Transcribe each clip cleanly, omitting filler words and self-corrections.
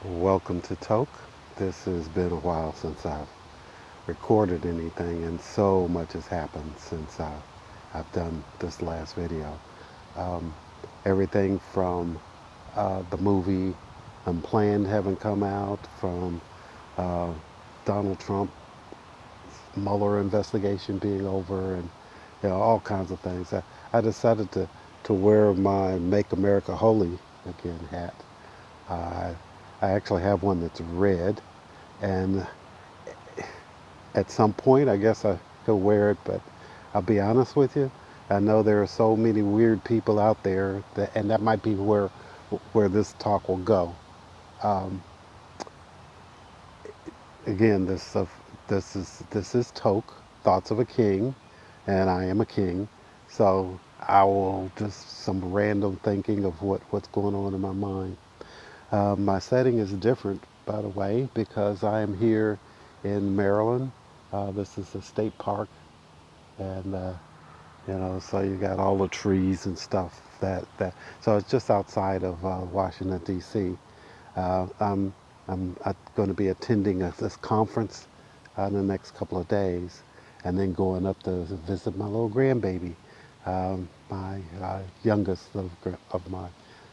Welcome to Toke. This has been a while since I've recorded anything, and so much has happened since I've done this last video. Um, Everything from the movie Unplanned having come out, from uh, Donald Trump Mueller investigation being over, and all kinds of things. I decided to wear my Make America Holy Again hat. I I actually have one that's red, and at some point, I guess I could wear it. But I'll be honest with you, I know there are so many weird people out there that, and that might be where this talk will go. Um, Again, this is Toke, Thoughts of a King, and I am a king. So I will just some random thinking of what's going on in my mind. My setting is different, by the way, because I am here in Maryland. This is a state park, and so you got all the trees and stuff. So it's just outside of Washington D.C. I'm I'm going to be attending this conference in the next couple of days, and then going up to visit my little grandbaby, my youngest of my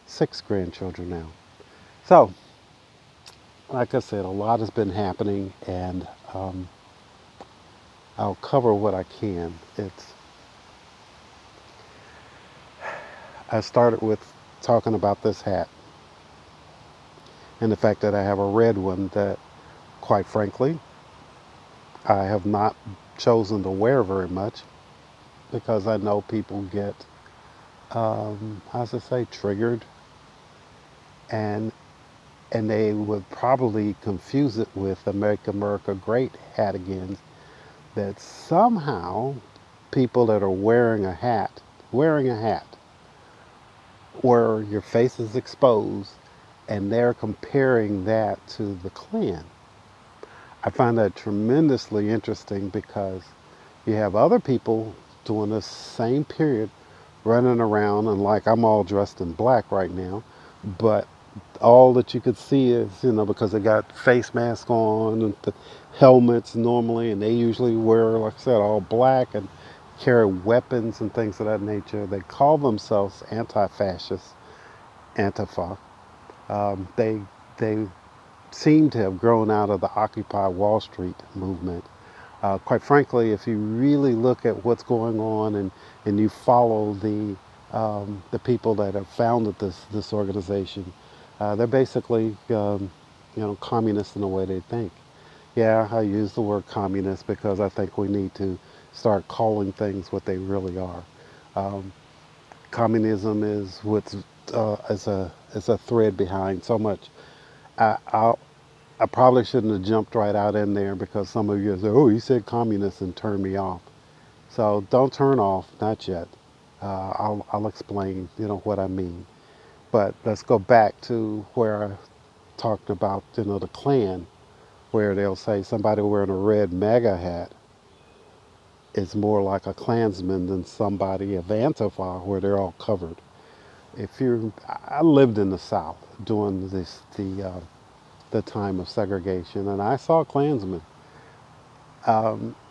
6 grandchildren now. So, like I said, a lot has been happening, and I'll cover what I can. I started with talking about this hat and the fact that I have a red one that, quite frankly, I have not chosen to wear very much because I know people get, how's it say, triggered, and they would probably confuse it with the Make America Great hat again. That somehow people that are wearing a hat where your face is exposed, and they're comparing that to the Klan. I find that tremendously interesting because you have other people during this same period running around, and like I'm all dressed in black right now, but all that you could see is, because they got face masks on and the helmets normally, and they usually wear, like I said, all black and carry weapons and things of that nature. They call themselves anti-fascist, Antifa. They seem to have grown out of the Occupy Wall Street movement. Quite frankly, if you really look at what's going on, and you follow the people that have founded this organization, they're basically communists in the way they think. Yeah, I use the word communist because I think we need to start calling things what they really are. Um, Communism is what's is a thread behind so much. I, I'll, I probably shouldn't have jumped right out in there because some of you say, "Oh, he said communist," and turned me off. So don't turn off, not yet. I'll explain, what I mean. But let's go back to where I talked about, the Klan, where they'll say somebody wearing a red Maga hat is more like a Klansman than somebody of Antifa, where they're all covered. I lived in the South during the time of segregation, and I saw Klansmen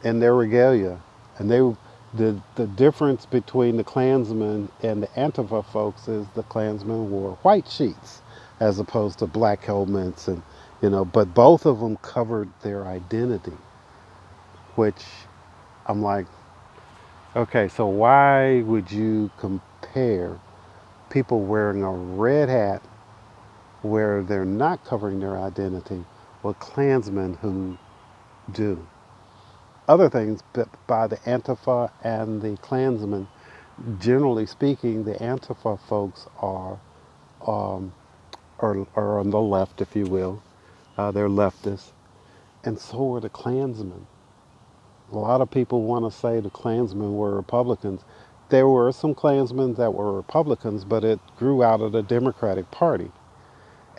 in their regalia, and the difference between the Klansmen and the Antifa folks is the Klansmen wore white sheets as opposed to black helmets, and but both of them covered their identity, which I'm like, okay, so why would you compare people wearing a red hat where they're not covering their identity with Klansmen who do? Other things, but by the Antifa and the Klansmen, generally speaking, the Antifa folks um, are on the left, if you will. They're leftists, and so are the Klansmen. A lot of people want to say the Klansmen were Republicans. There were some Klansmen that were Republicans, but it grew out of the Democratic Party.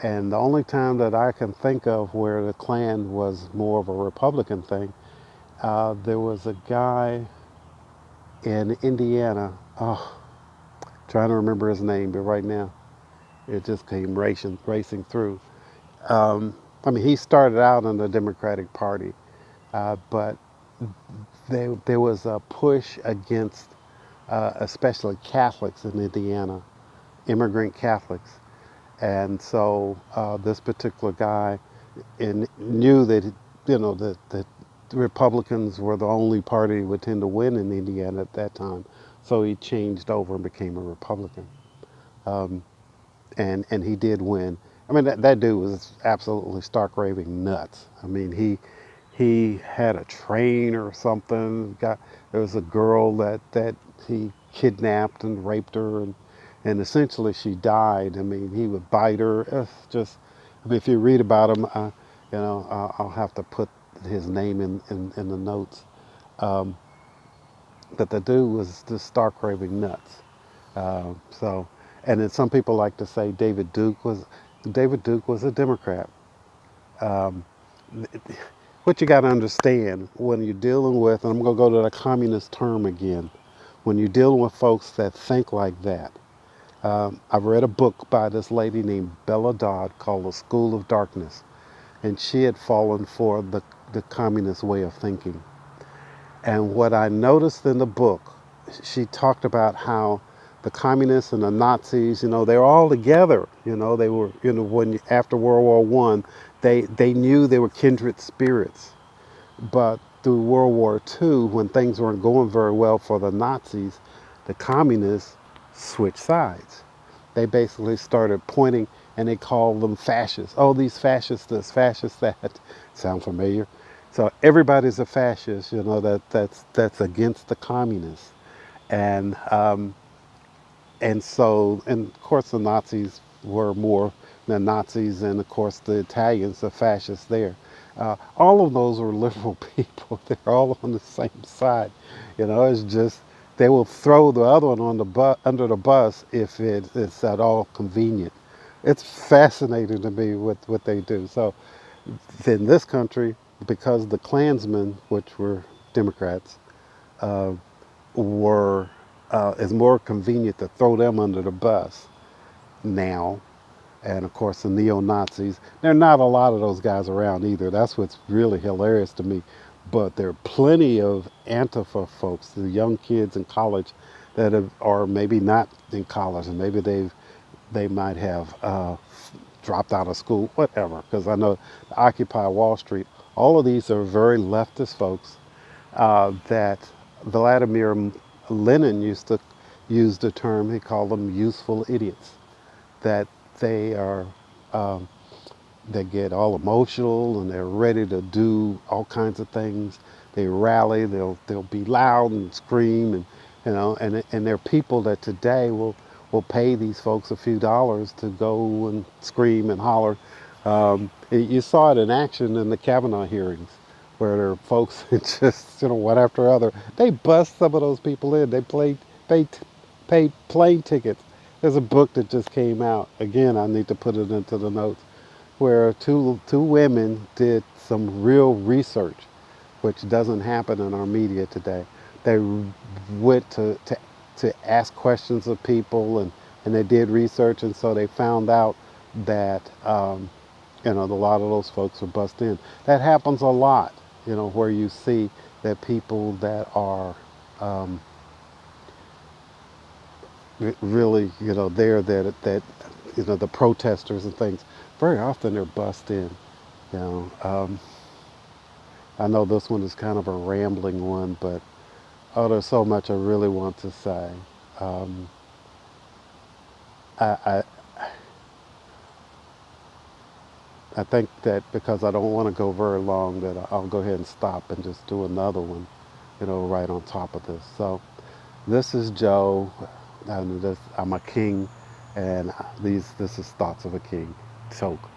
And the only time that I can think of where the Klan was more of a Republican thing, there was a guy in Indiana. Oh, trying to remember his name, but right now it just came racing through. I mean, he started out in the Democratic Party, but there was a push against, especially Catholics in Indiana, immigrant Catholics. And so this particular guy knew that, that the Republicans were the only party that would tend to win in Indiana at that time. So he changed over and became a Republican. Um, and he did win. I mean, that dude was absolutely stark raving nuts. I mean, he had a train or something. There was a girl that he kidnapped and raped her, and essentially she died. I mean, he would bite her. It's just, I mean, if you read about him, I'll have to put his name in the notes. Um, but the dude was just stark raving nuts. So, and then some people like to say David Duke was a Democrat. Um, what you got to understand when you're dealing with, and I'm going to go to the communist term again, when you're dealing with folks that think like that. I've read a book by this lady named Bella Dodd called The School of Darkness, and she had fallen for the communist way of thinking. And what I noticed in the book, she talked about how the communists and the Nazis, they were all together. They were, when after World War One, they knew they were kindred spirits. But through World War Two, when things weren't going very well for the Nazis, the communists switched sides. They basically started pointing, and they called them fascists. Oh, these fascists this, fascists that. Sound familiar? So everybody's a fascist, that's against the communists. And and of course the Nazis were more than Nazis, and of course the Italians, the fascists there. All of those were liberal people. They're all on the same side. It's just they will throw the other one on under the bus if it's at all convenient. It's fascinating to me what they do. So in this country, because the Klansmen, which were Democrats, uh, were it's more convenient to throw them under the bus now. And of course, the neo Nazis. There are not a lot of those guys around either. That's what's really hilarious to me. But there are plenty of Antifa folks, the young kids in college that are maybe not in college, and maybe they might have dropped out of school, whatever. Because I know Occupy Wall Street. All of these are very leftist folks that Vladimir Lenin used to use the term. He called them useful idiots. That they are um, they get all emotional and they're ready to do all kinds of things. They rally. They'll be loud and scream, and they're people that today will pay these folks a few dollars to go and scream and holler. You saw it in action in the Kavanaugh hearings, where there are folks that just one after other. They bust some of those people in. They paid plane tickets. There's a book that just came out. Again, I need to put it into the notes, where two women did some real research, which doesn't happen in our media today. They went to ask questions of people, and they did research, and so they found out that a lot of those folks are bussed in. That happens a lot, where you see that people that are really, there that the protesters and things, very often they're bussed in. You know, um, I know this one is kind of a rambling one, but there's so much I really want to say. Um, I, I I think that because I don't want to go very long, that I'll go ahead and stop and just do another one, right on top of this. So this is Joe, and I'm a king, and this is Thoughts of a King. Choke.